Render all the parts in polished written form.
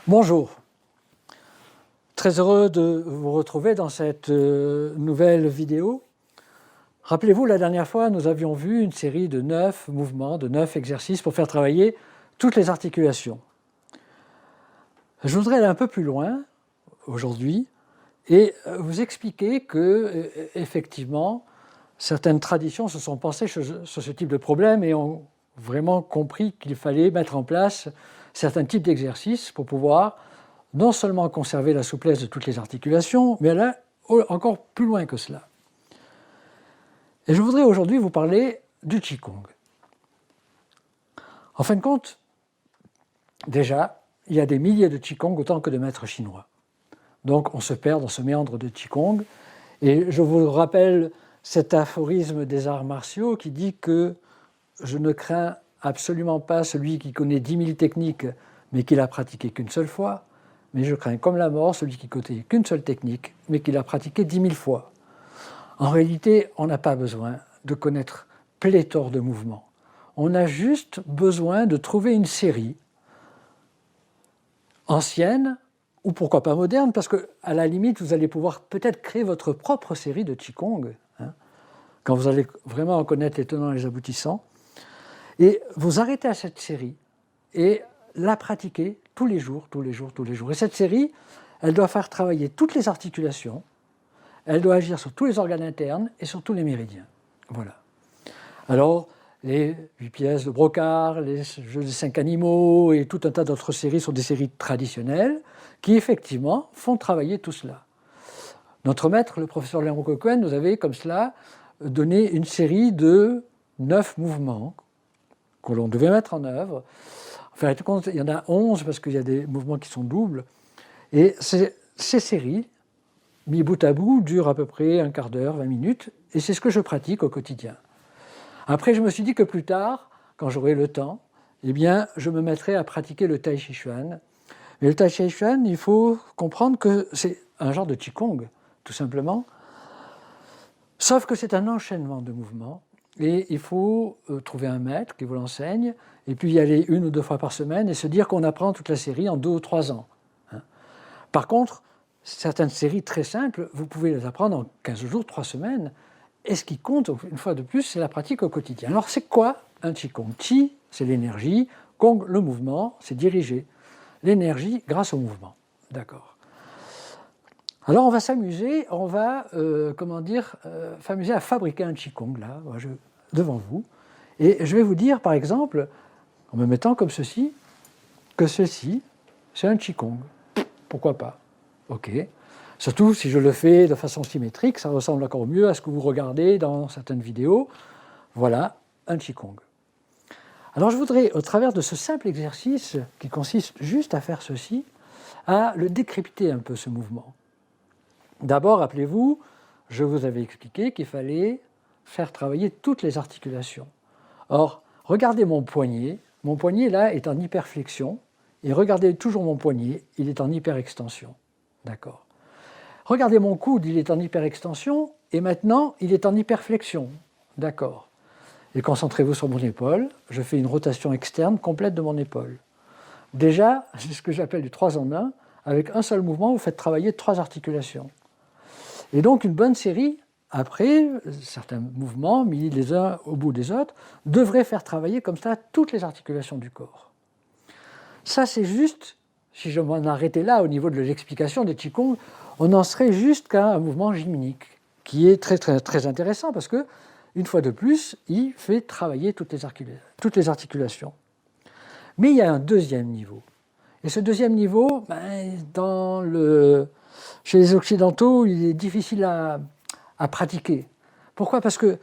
Bonjour, très heureux de vous retrouver dans cette nouvelle vidéo. Rappelez-vous, la dernière fois, nous avions vu une série de 9 mouvements, de 9 exercices pour faire travailler toutes les articulations. Je voudrais aller un peu plus loin aujourd'hui et vous expliquer que, effectivement, certaines traditions se sont penchées sur ce type de problème et ont vraiment compris qu'il fallait mettre en place certains types d'exercices pour pouvoir non seulement conserver la souplesse de toutes les articulations, mais aller encore plus loin que cela. Et je voudrais aujourd'hui vous parler du Qigong. En fin de compte, déjà, il y a des milliers de Qigong autant que de maîtres chinois. Donc on se perd dans ce méandre de Qigong. Et je vous rappelle cet aphorisme des arts martiaux qui dit que je ne crains absolument pas celui qui connaît 10 000 techniques mais qui l'a pratiqué qu'une seule fois, mais je crains comme la mort celui qui connaît qu'une seule technique mais qui l'a pratiqué 10 000 fois. En réalité, on n'a pas besoin de connaître pléthore de mouvements. On a juste besoin de trouver une série ancienne, ou pourquoi pas moderne, parce qu'à la limite, vous allez pouvoir peut-être créer votre propre série de Qigong, quand vous allez vraiment en connaître les tenants et les aboutissants, et vous arrêtez à cette série et la pratiquer tous les jours, tous les jours, tous les jours. Et cette série, elle doit faire travailler toutes les articulations, elle doit agir sur tous les organes internes et sur tous les méridiens. Voilà. Alors, les 8 pièces de Brocard, les jeux des 5 animaux et tout un tas d'autres séries sont des séries traditionnelles qui, effectivement, font travailler tout cela. Notre maître, le professeur Léon Cohen, nous avait, comme cela, donné une série de 9 mouvements que l'on devait mettre en œuvre. Enfin, il y en a 11 parce qu'il y a des mouvements qui sont doubles. Et ces séries, mis bout à bout, durent à peu près un quart d'heure, 20 minutes, et c'est ce que je pratique au quotidien. Après, je me suis dit que plus tard, quand j'aurai le temps, eh bien, je me mettrai à pratiquer le Tai Chi Chuan. Mais le Tai Chi Chuan, il faut comprendre que c'est un genre de Qigong, tout simplement, sauf que c'est un enchaînement de mouvements, et il faut trouver un maître qui vous l'enseigne, et puis y aller 1 ou 2 fois par semaine, et se dire qu'on apprend toute la série en 2 ou 3 ans. Par contre, certaines séries très simples, vous pouvez les apprendre en 15 jours, 3 semaines, et ce qui compte, une fois de plus, c'est la pratique au quotidien. Alors, c'est quoi un Qigong? Qi, c'est l'énergie. Gong, le mouvement, c'est diriger l'énergie grâce au mouvement. D'accord. Alors, on va s'amuser, on va, s'amuser à fabriquer un Qigong, là, devant vous. Et je vais vous dire, par exemple, en me mettant comme ceci, que ceci, c'est un Qigong. Pourquoi pas? Ok. Surtout si je le fais de façon symétrique, ça ressemble encore mieux à ce que vous regardez dans certaines vidéos. Voilà un Qigong. Alors je voudrais, au travers de ce simple exercice qui consiste juste à faire ceci, à le décrypter un peu ce mouvement. D'abord, rappelez-vous, je vous avais expliqué qu'il fallait faire travailler toutes les articulations. Or, regardez mon poignet là est en hyperflexion, et regardez toujours mon poignet, il est en hyperextension. D'accord. Regardez mon coude, il est en hyperextension, et maintenant, il est en hyperflexion. D'accord. Et concentrez-vous sur mon épaule, je fais une rotation externe complète de mon épaule. Déjà, c'est ce que j'appelle du 3 en 1, avec un seul mouvement, vous faites travailler 3 articulations. Et donc, une bonne série, après, certains mouvements, mis les uns au bout des autres, devraient faire travailler comme ça toutes les articulations du corps. Ça, c'est juste, si je m'en arrêtais là au niveau de l'explication des Qigong, on en serait juste qu'à un mouvement gymnique, qui est très, très, très intéressant parce que, une fois de plus, il fait travailler toutes les articulations. Mais il y a un deuxième niveau. Et ce deuxième niveau, chez les Occidentaux, il est difficile à pratiquer. Pourquoi? Parce que,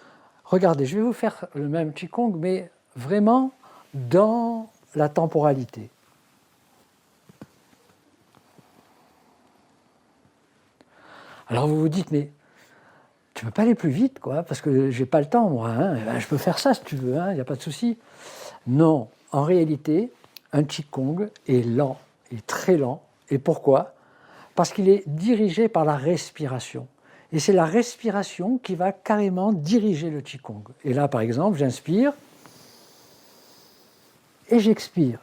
regardez, je vais vous faire le même Qigong, mais vraiment dans la temporalité. Alors vous vous dites, mais tu ne peux pas aller plus vite, quoi, parce que j'ai pas le temps, moi. Je peux faire ça si tu veux, il n'y a pas de souci. Non, en réalité, un Qigong est lent, est très lent. Et pourquoi? Parce qu'il est dirigé par la respiration. Et c'est la respiration qui va carrément diriger le Qigong. Et là, par exemple, j'inspire et j'expire.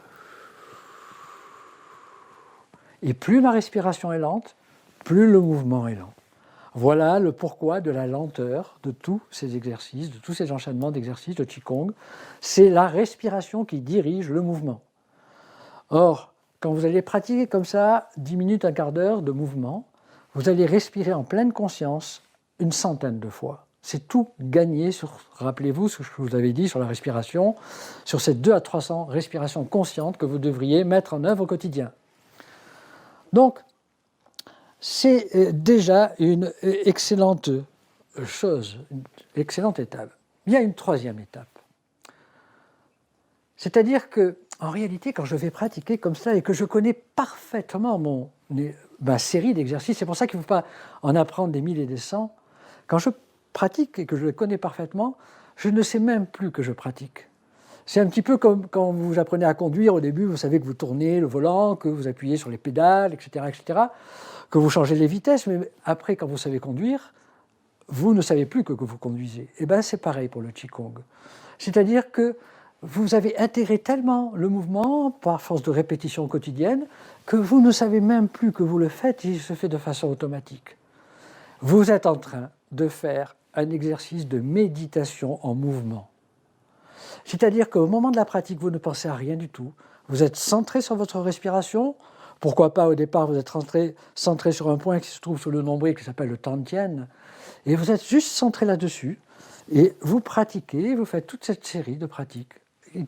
Et plus ma respiration est lente, plus le mouvement est lent. Voilà le pourquoi de la lenteur de tous ces exercices, de tous ces enchaînements d'exercices de Qigong. C'est la respiration qui dirige le mouvement. Or, quand vous allez pratiquer comme ça 10 minutes, un quart d'heure de mouvement, vous allez respirer en pleine conscience une centaine de fois. C'est tout gagné sur, rappelez-vous ce que je vous avais dit sur la respiration, sur ces 200 à 300 respirations conscientes que vous devriez mettre en œuvre au quotidien. Donc, c'est déjà une excellente chose, une excellente étape. Il y a une troisième étape. C'est-à-dire que, en réalité, quand je vais pratiquer comme ça et que je connais parfaitement ma série d'exercices, c'est pour ça qu'il ne faut pas en apprendre des 1000 et des 100. Quand je pratique et que je le connais parfaitement, je ne sais même plus que je pratique. C'est un petit peu comme quand vous apprenez à conduire au début, vous savez que vous tournez le volant, que vous appuyez sur les pédales, etc., que vous changez les vitesses, mais après, quand vous savez conduire, vous ne savez plus que vous conduisez. Et bien, c'est pareil pour le Qigong. C'est-à-dire que vous avez intégré tellement le mouvement, par force de répétition quotidienne, que vous ne savez même plus que vous le faites, il se fait de façon automatique. Vous êtes en train de faire un exercice de méditation en mouvement. C'est-à-dire qu'au moment de la pratique, vous ne pensez à rien du tout. Vous êtes centré sur votre respiration. Pourquoi pas, au départ, vous êtes centré sur un point qui se trouve sur le nombril, qui s'appelle le Tantien. Et vous êtes juste centré là-dessus. Et vous pratiquez, vous faites toute cette série de pratiques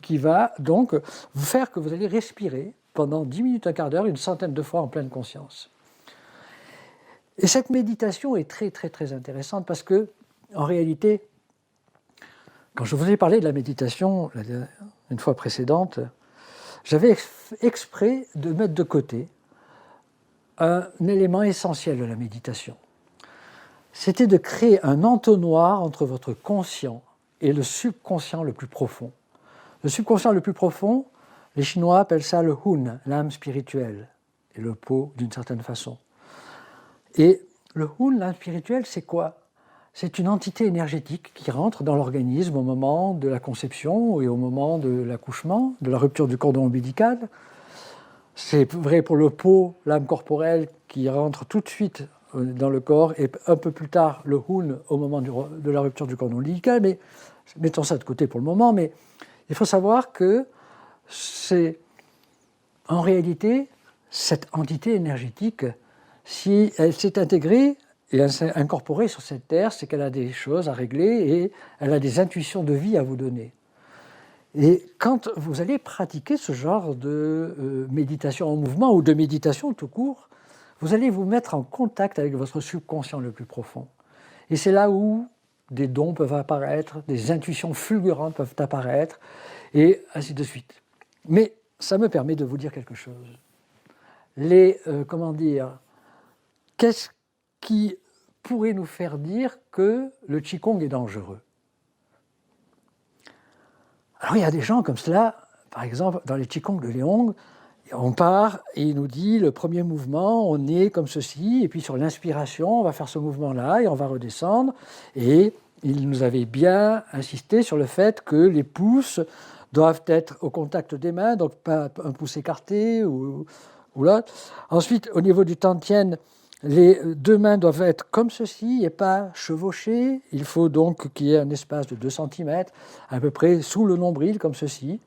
qui va donc vous faire que vous allez respirer pendant 10 minutes, un quart d'heure, une centaine de fois en pleine conscience. Et cette méditation est très, très, très intéressante parce que, en réalité, quand je vous ai parlé de la méditation une fois précédente, j'avais exprès de mettre de côté un élément essentiel de la méditation. C'était de créer un entonnoir entre votre conscient et le subconscient le plus profond. Le subconscient le plus profond, les Chinois appellent ça le Hun, l'âme spirituelle, et le Po d'une certaine façon. Et le Hun, l'âme spirituelle, c'est quoi ? C'est une entité énergétique qui rentre dans l'organisme au moment de la conception et au moment de l'accouchement, de la rupture du cordon ombilical. C'est vrai pour le Po, l'âme corporelle, qui rentre tout de suite dans le corps, et un peu plus tard le Hun au moment de la rupture du cordon ombilical, mais mettons ça de côté pour le moment, mais il faut savoir que c'est en réalité cette entité énergétique, si elle s'est intégrée et elle s'est incorporée sur cette terre, c'est qu'elle a des choses à régler et elle a des intuitions de vie à vous donner. Et quand vous allez pratiquer ce genre de méditation en mouvement ou de méditation tout court, vous allez vous mettre en contact avec votre subconscient le plus profond. Et c'est là où des dons peuvent apparaître, des intuitions fulgurantes peuvent apparaître, et ainsi de suite. Mais ça me permet de vous dire quelque chose. Qu'est-ce qui pourrait nous faire dire que le Qigong est dangereux ? Alors il y a des gens comme cela, par exemple dans les Qigong de Léong, on part et il nous dit le premier mouvement, on est comme ceci, et puis sur l'inspiration, on va faire ce mouvement-là et on va redescendre. Et il nous avait bien insisté sur le fait que les pouces doivent être au contact des mains, donc pas un pouce écarté ou l'autre. Ensuite, au niveau du Tantien, les deux mains doivent être comme ceci et pas chevauchées. Il faut donc qu'il y ait un espace de 2 cm, à peu près sous le nombril, comme ceci.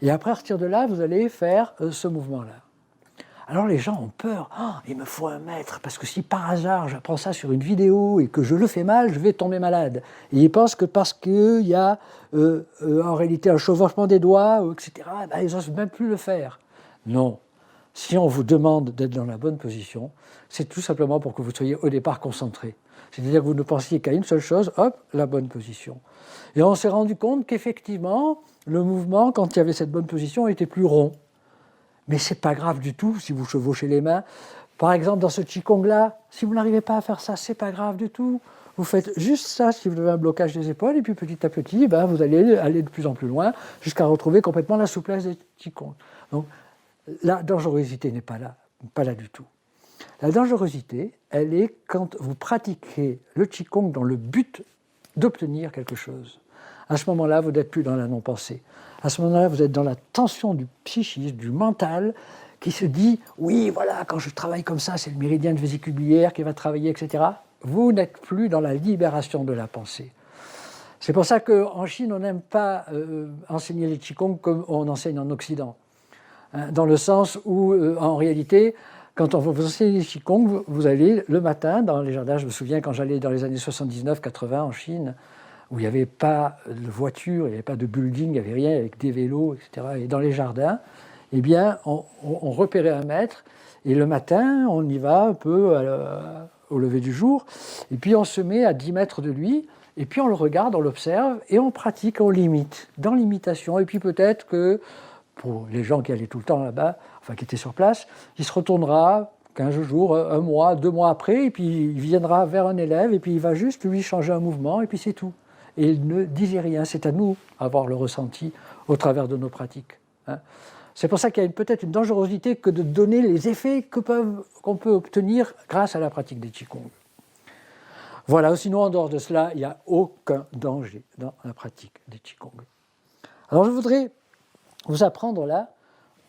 Et à partir de là, vous allez faire ce mouvement-là. Alors les gens ont peur. Oh, il me faut un maître, parce que si par hasard j'apprends ça sur une vidéo et que je le fais mal, je vais tomber malade. Et ils pensent que parce qu'il y a en réalité un chevauchement des doigts, etc., ben, ils n'osent même plus le faire. Non. Si on vous demande d'être dans la bonne position, c'est tout simplement pour que vous soyez au départ concentré. C'est-à-dire que vous ne pensiez qu'à une seule chose, hop, la bonne position. Et on s'est rendu compte qu'effectivement, le mouvement, quand il y avait cette bonne position, était plus rond. Mais ce n'est pas grave du tout si vous chevauchez les mains. Par exemple, dans ce Qigong-là, si vous n'arrivez pas à faire ça, ce n'est pas grave du tout. Vous faites juste ça si vous avez un blocage des épaules, et puis petit à petit, ben, vous allez aller de plus en plus loin jusqu'à retrouver complètement la souplesse des Qigong. Donc, la dangerosité n'est pas là du tout. La dangerosité, elle est quand vous pratiquez le Qigong dans le but d'obtenir quelque chose. À ce moment-là, vous n'êtes plus dans la non-pensée. À ce moment-là, vous êtes dans la tension du psychisme, du mental, qui se dit « oui, voilà, quand je travaille comme ça, c'est le méridien de vésicule biliaire qui va travailler, etc. » Vous n'êtes plus dans la libération de la pensée. C'est pour ça qu'en Chine, on n'aime pas enseigner les Qigong comme on enseigne en Occident. Hein, dans le sens où, en réalité, quand on vous enseigne les Qigong, vous allez le matin dans les jardins. Je me souviens quand j'allais dans les années 79-80 en Chine, où il n'y avait pas de voiture, il n'y avait pas de building, il n'y avait rien, avec des vélos, etc. Et dans les jardins, eh bien, on repérait un maître, et le matin, on y va un peu au lever du jour, et puis on se met à 10 mètres de lui, et puis on le regarde, on l'observe, et on pratique, on limite, dans l'imitation. Et puis peut-être que, pour les gens qui allaient tout le temps là-bas, enfin qui étaient sur place, il se retournera 15 jours, un mois, 2 mois après, et puis il viendra vers un élève, et puis il va juste lui changer un mouvement, et puis c'est tout. Et il ne disait rien. C'est à nous d'avoir le ressenti au travers de nos pratiques. Hein. C'est pour ça qu'il y a peut-être une dangerosité que de donner les effets qu'on peut obtenir grâce à la pratique des Qigong. Voilà, sinon en dehors de cela, il n'y a aucun danger dans la pratique des Qigong. Alors je voudrais vous apprendre là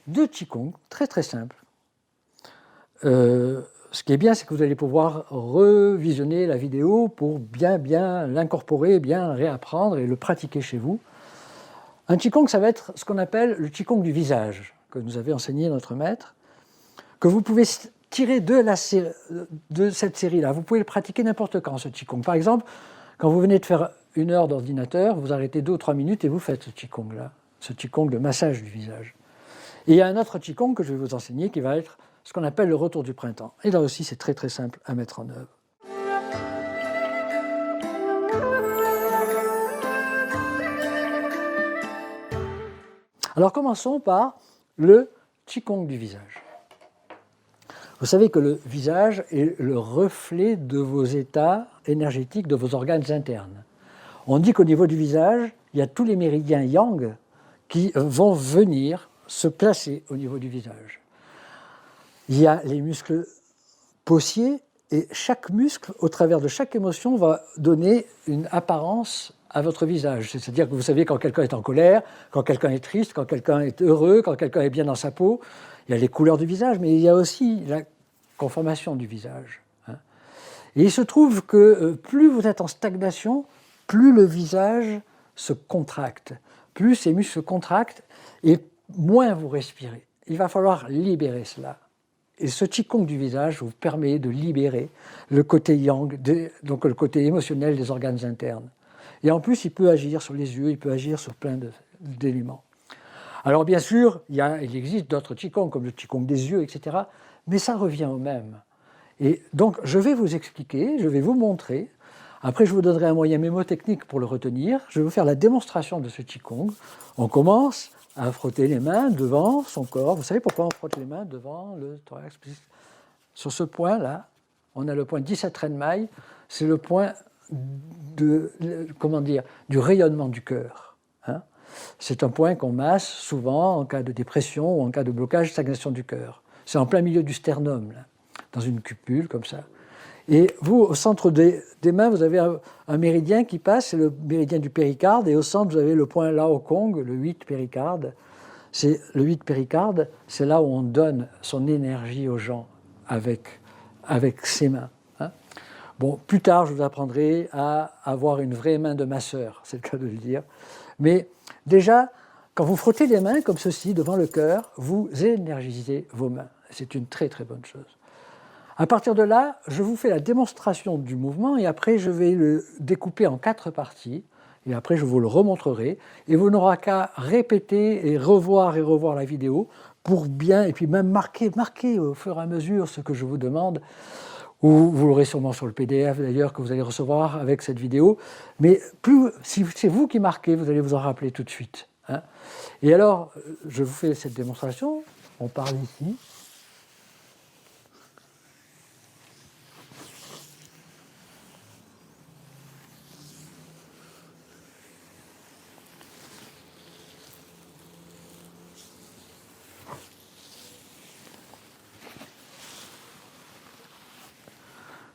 2 Qigong très très simples. Ce qui est bien, c'est que vous allez pouvoir revisionner la vidéo pour bien l'incorporer, bien réapprendre et le pratiquer chez vous. Un Qigong, ça va être ce qu'on appelle le Qigong du visage, que nous avait enseigné notre maître, que vous pouvez tirer de cette série-là. Vous pouvez le pratiquer n'importe quand, ce Qigong. Par exemple, quand vous venez de faire 1 heure d'ordinateur, vous arrêtez 2 ou 3 minutes et vous faites ce Qigong-là, ce Qigong de massage du visage. Et il y a un autre Qigong que je vais vous enseigner qui va être ce qu'on appelle le retour du printemps. Et là aussi, c'est très très simple à mettre en œuvre. Alors commençons par le Qigong du visage. Vous savez que le visage est le reflet de vos états énergétiques, de vos organes internes. On dit qu'au niveau du visage, il y a tous les méridiens yang qui vont venir se placer au niveau du visage. Il y a les muscles possiers et chaque muscle, au travers de chaque émotion, va donner une apparence à votre visage. C'est-à-dire que vous savez quand quelqu'un est en colère, quand quelqu'un est triste, quand quelqu'un est heureux, quand quelqu'un est bien dans sa peau. Il y a les couleurs du visage, mais il y a aussi la conformation du visage. Et il se trouve que plus vous êtes en stagnation, plus le visage se contracte. Plus ces muscles se contractent et moins vous respirez. Il va falloir libérer cela. Et ce Qigong du visage vous permet de libérer le côté yang, donc le côté émotionnel des organes internes. Et en plus, il peut agir sur les yeux, il peut agir sur plein d'éléments. Alors bien sûr, il existe d'autres Qigong, comme le Qigong des yeux, etc. Mais ça revient au même. Et donc, je vais vous expliquer, je vais vous montrer. Après, je vous donnerai un moyen mémotechnique pour le retenir. Je vais vous faire la démonstration de ce Qigong. On commence à frotter les mains devant son corps. Vous savez pourquoi on frotte les mains devant le thorax? Sur ce point-là, on a le point 17 Renmai, c'est le point du rayonnement du cœur. Hein. C'est un point qu'on masse souvent en cas de dépression ou en cas de blocage, stagnation du cœur. C'est en plein milieu du sternum, là, dans une cupule comme ça. Et vous, au centre des mains, vous avez un méridien qui passe, c'est le méridien du péricarde, et au centre, vous avez le point Lao Kong, le 8 péricarde. C'est le 8 péricarde, c'est là où on donne son énergie aux gens avec ses mains. Hein. Bon, plus tard, je vous apprendrai à avoir une vraie main de masseur, c'est le cas de le dire. Mais déjà, quand vous frottez les mains comme ceci devant le cœur, vous énergisez vos mains. C'est une très très bonne chose. À partir de là, je vous fais la démonstration du mouvement et après je vais le découper en 4 parties et après je vous le remontrerai et vous n'aurez qu'à répéter et revoir la vidéo pour bien, et puis même marquer au fur et à mesure ce que je vous demande, ou vous l'aurez sûrement sur le PDF d'ailleurs que vous allez recevoir avec cette vidéo, mais si c'est vous qui marquez, vous allez vous en rappeler tout de suite. Hein. Et alors, je vous fais cette démonstration, on parle ici.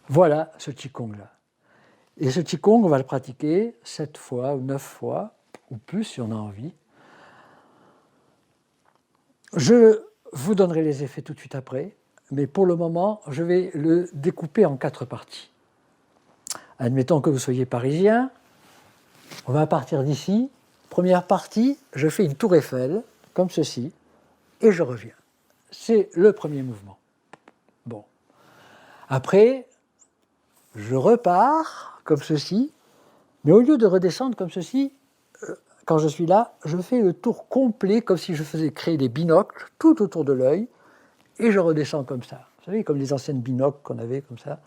Voilà ce Qigong-là. Et ce Qigong, on va le pratiquer 7 fois ou 9 fois, ou plus si on a envie. Je vous donnerai les effets tout de suite après, mais pour le moment, je vais le découper en 4 parties. Admettons que vous soyez parisien, on va partir d'ici. Première partie, je fais une tour Eiffel, comme ceci, et je reviens. C'est le premier mouvement. Bon. Après, je repars, comme ceci, mais au lieu de redescendre comme ceci, quand je suis là, je fais le tour complet, comme si je faisais créer des binocles tout autour de l'œil, et je redescends comme ça. Vous savez, comme les anciennes binocles qu'on avait, comme ça.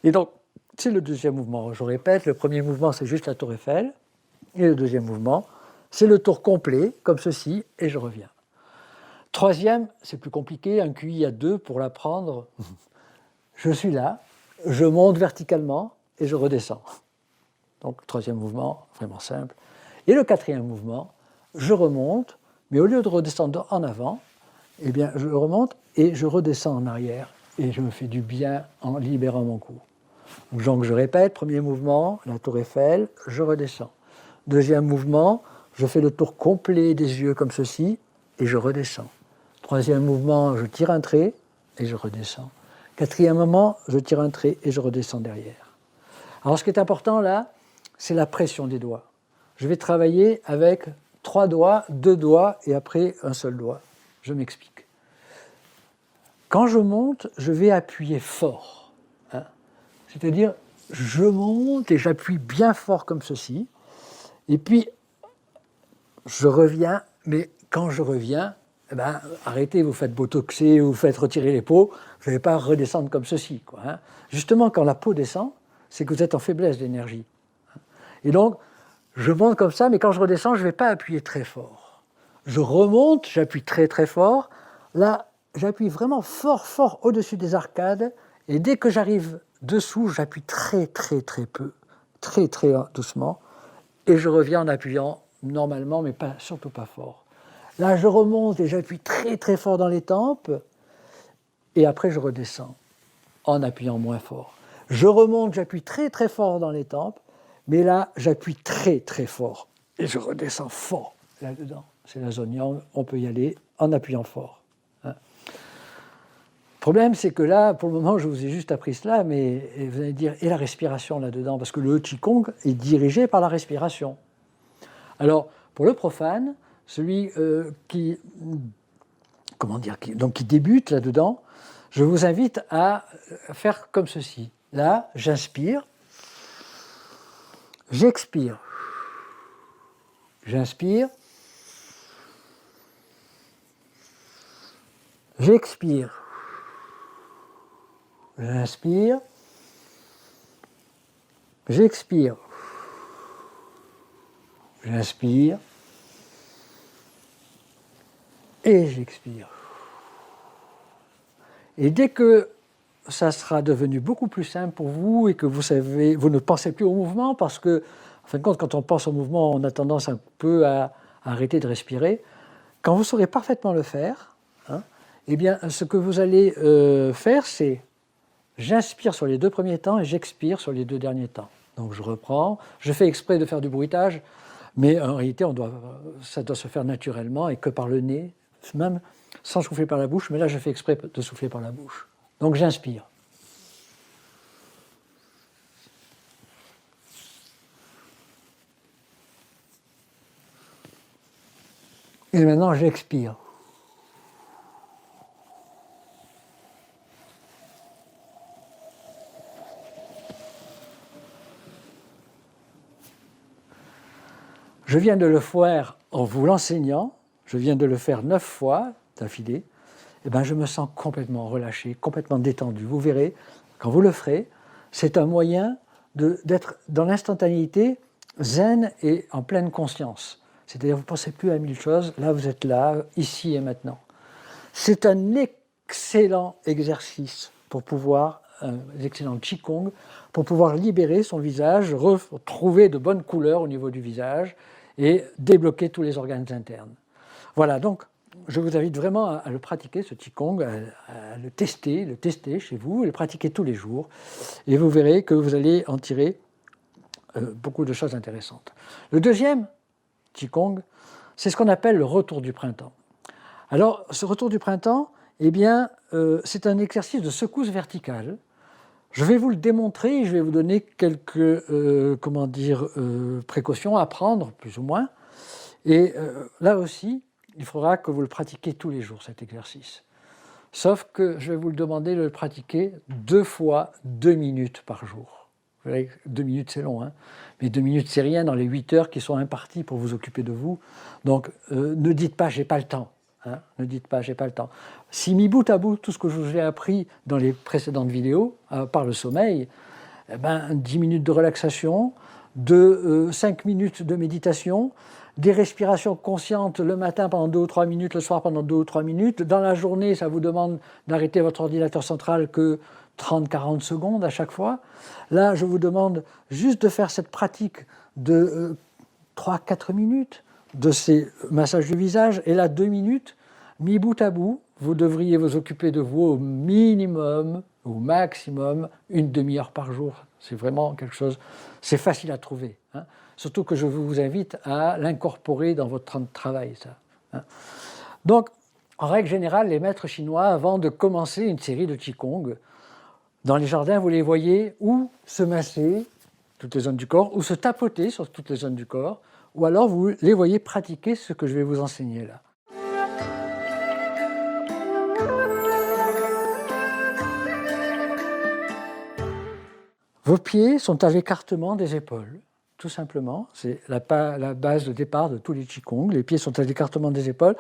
Et donc, c'est le deuxième mouvement. Je répète, le premier mouvement, c'est juste la tour Eiffel, et le deuxième mouvement, c'est le tour complet, comme ceci, et je reviens. Troisième, c'est plus compliqué, un QI à 2 pour l'apprendre. Je suis là, je monte verticalement, et je redescends. Donc, troisième mouvement, vraiment simple. Et le quatrième mouvement, je remonte, mais au lieu de redescendre en avant, eh bien, je remonte et je redescends en arrière. Et je me fais du bien en libérant mon cou. Donc, je répète, premier mouvement, la tour Eiffel, je redescends. Deuxième mouvement, je fais le tour complet des yeux comme ceci, et je redescends. Troisième mouvement, je tire un trait, et je redescends. Quatrième moment, je tire un trait, et je redescends derrière. Alors, ce qui est important là, c'est la pression des doigts. Je vais travailler avec 3 doigts, 2 doigts et après un seul doigt. Je m'explique. Quand je monte, je vais appuyer fort. Hein. C'est-à-dire, je monte et j'appuie bien fort comme ceci. Et puis, je reviens, mais quand je reviens, eh ben, arrêtez, vous faites botoxer, vous faites retirer les peaux, vous n'allez pas redescendre comme ceci. Quoi, hein. Justement, quand la peau descend, c'est que vous êtes en faiblesse d'énergie. Et donc, je monte comme ça, mais quand je redescends, je ne vais pas appuyer très fort. Je remonte, j'appuie très très fort. Là, j'appuie vraiment fort, fort au-dessus des arcades. Et dès que j'arrive dessous, j'appuie très très très peu, très très doucement. Et je reviens en appuyant normalement, mais pas, surtout pas fort. Là, je remonte et j'appuie très très fort dans les tempes. Et après, je redescends en appuyant moins fort. Je remonte, j'appuie très très fort dans les tempes. Mais là, j'appuie très très fort et je redescends fort là-dedans. C'est la zone yang, on peut y aller en appuyant fort. Hein. Le problème, c'est que là, pour le moment, je vous ai juste appris cela, mais vous allez dire, et la respiration là-dedans? Parce que le Qigong est dirigé par la respiration. Alors, pour le profane, celui qui débute là-dedans, je vous invite à faire comme ceci. Là, j'inspire. J'expire. J'inspire. J'expire. J'inspire. J'expire. J'inspire. Et j'expire. Et dès que ça sera devenu beaucoup plus simple pour vous et que vous ne pensez plus au mouvement parce que, en fin de compte, quand on pense au mouvement, on a tendance un peu à arrêter de respirer. Quand vous saurez parfaitement le faire, hein, eh bien, ce que vous allez faire, c'est j'inspire sur les 2 premiers temps et j'expire sur les 2 derniers temps. Donc je reprends, je fais exprès de faire du bruitage, mais en réalité, ça doit se faire naturellement et que par le nez, même sans souffler par la bouche, mais là, je fais exprès de souffler par la bouche. Donc j'inspire. Et maintenant j'expire. Je viens de le faire en vous l'enseignant, je viens de le faire 9 fois d'affilée, et ben je me sens complètement relâché, complètement détendu. Vous verrez, quand vous le ferez, c'est un moyen d'être dans l'instantanéité zen et en pleine conscience. C'est-à-dire vous ne pensez plus à 1000 choses, là vous êtes là, ici et maintenant. C'est un excellent exercice pour pouvoir, un excellent Qigong, pour pouvoir libérer son visage, retrouver de bonnes couleurs au niveau du visage et débloquer tous les organes internes. Voilà, donc je vous invite vraiment à le pratiquer, ce Qigong, à le tester chez vous, et le pratiquer tous les jours. Et vous verrez que vous allez en tirer beaucoup de choses intéressantes. Le deuxième Qigong, c'est ce qu'on appelle le retour du printemps. Alors, ce retour du printemps, eh bien, c'est un exercice de secousse verticale. Je vais vous le démontrer et je vais vous donner quelques précautions à prendre, plus ou moins. Et là aussi, il faudra que vous le pratiquiez tous les jours, cet exercice. Sauf que je vais vous le demander de le pratiquer 2 fois 2 minutes par jour. Vous voyez, 2 minutes c'est long, hein, mais 2 minutes c'est rien dans les 8 heures qui sont imparties pour vous occuper de vous. Donc ne dites pas j'ai pas le temps. Hein, ne dites pas j'ai pas le temps. Si mis bout à bout tout ce que je vous ai appris dans les précédentes vidéos, par le sommeil, 10 minutes de relaxation, 5 minutes de méditation, des respirations conscientes le matin pendant 2 ou 3 minutes, le soir pendant 2 ou 3 minutes. Dans la journée, ça vous demande d'arrêter votre ordinateur central que 30-40 secondes à chaque fois. Là, je vous demande juste de faire cette pratique de 3-4 minutes de ces massages du visage. Et là, 2 minutes, mis bout à bout, vous devriez vous occuper de vous au minimum, au maximum, une demi-heure par jour. C'est vraiment quelque chose, c'est facile à trouver. Hein. Surtout que je vous invite à l'incorporer dans votre temps de travail. Ça, hein. Donc, en règle générale, les maîtres chinois, avant de commencer une série de Qigong, dans les jardins, vous les voyez ou se masser toutes les zones du corps, ou se tapoter sur toutes les zones du corps, ou alors vous les voyez pratiquer ce que je vais vous enseigner là. Vos pieds sont à l'écartement des épaules, tout simplement. C'est la base de départ de tous les Qigong. Les pieds sont à l'écartement des épaules,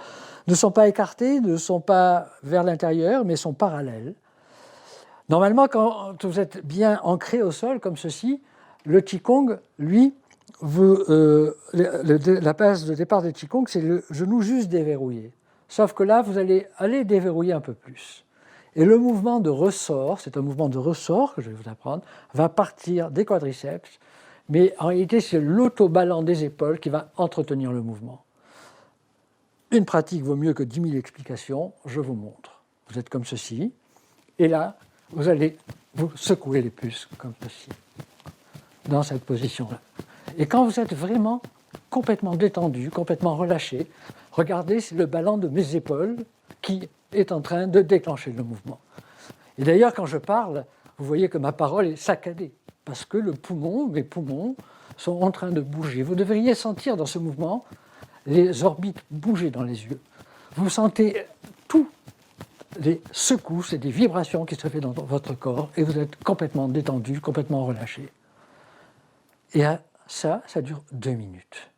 ne sont pas écartés, ne sont pas vers l'intérieur, mais sont parallèles. Normalement, quand vous êtes bien ancré au sol, comme ceci, le Qigong, lui, la base de départ des Qigong, c'est le genou juste déverrouillé. Sauf que là, vous allez aller déverrouiller un peu plus. Et le mouvement de ressort, c'est un mouvement de ressort que je vais vous apprendre, va partir des quadriceps, mais en réalité, c'est l'autoballant des épaules qui va entretenir le mouvement. Une pratique vaut mieux que 10 000 explications, je vous montre. Vous êtes comme ceci, et là, vous allez vous secouer les puces, comme ceci, dans cette position-là. Et quand vous êtes vraiment complètement détendu, complètement relâché, regardez, c'est le ballon de mes épaules qui est en train de déclencher le mouvement. Et d'ailleurs, quand je parle, vous voyez que ma parole est saccadée, parce que mes poumons sont en train de bouger. Vous devriez sentir dans ce mouvement les orbites bouger dans les yeux. Vous sentez tous les secousses et des vibrations qui se font dans votre corps, et vous êtes complètement détendu, complètement relâché. Et ça dure 2 minutes.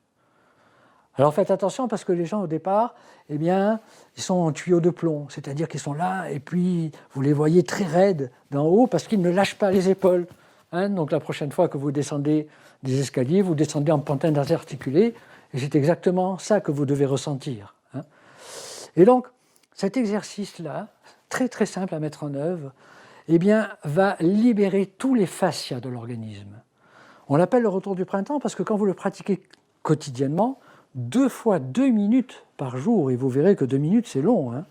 Alors faites attention parce que les gens au départ, eh bien, ils sont en tuyau de plomb, c'est-à-dire qu'ils sont là et puis vous les voyez très raides d'en haut parce qu'ils ne lâchent pas les épaules. Hein, donc la prochaine fois que vous descendez des escaliers, vous descendez en pantin articulé et c'est exactement ça que vous devez ressentir. Hein. Et donc cet exercice-là, très très simple à mettre en œuvre, eh bien, va libérer tous les fascias de l'organisme. On l'appelle le retour du printemps parce que quand vous le pratiquez quotidiennement, 2 fois 2 minutes par jour, et vous verrez que 2 minutes c'est long, hein,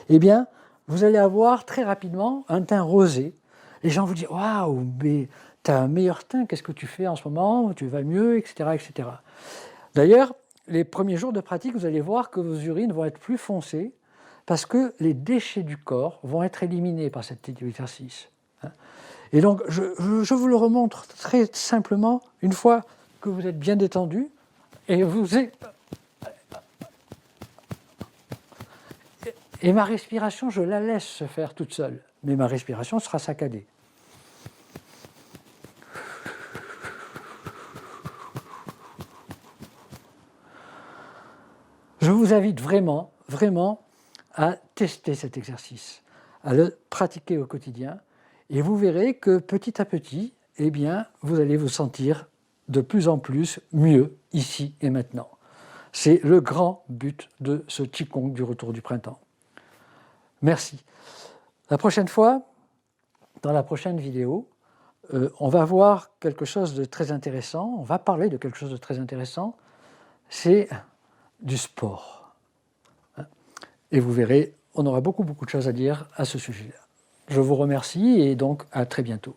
eh bien, vous allez avoir très rapidement un teint rosé. Les gens vous disent « Waouh, mais tu as un meilleur teint, qu'est-ce que tu fais en ce moment, tu vas mieux, etc. etc. » D'ailleurs, les premiers jours de pratique, vous allez voir que vos urines vont être plus foncées parce que les déchets du corps vont être éliminés par cet exercice. Et donc, je vous le remontre très simplement, une fois que vous êtes bien détendu, et ma respiration, je la laisse se faire toute seule, mais ma respiration sera saccadée. Je vous invite vraiment, vraiment à tester cet exercice, à le pratiquer au quotidien, et vous verrez que petit à petit, eh bien, vous allez vous sentir de plus en plus mieux ici et maintenant. C'est le grand but de ce Qigong du retour du printemps. Merci. La prochaine fois, dans la prochaine vidéo, on va voir quelque chose de très intéressant, on va parler de quelque chose de très intéressant, c'est du sport. Et vous verrez, on aura beaucoup de choses à dire à ce sujet-là. Je vous remercie et donc à très bientôt.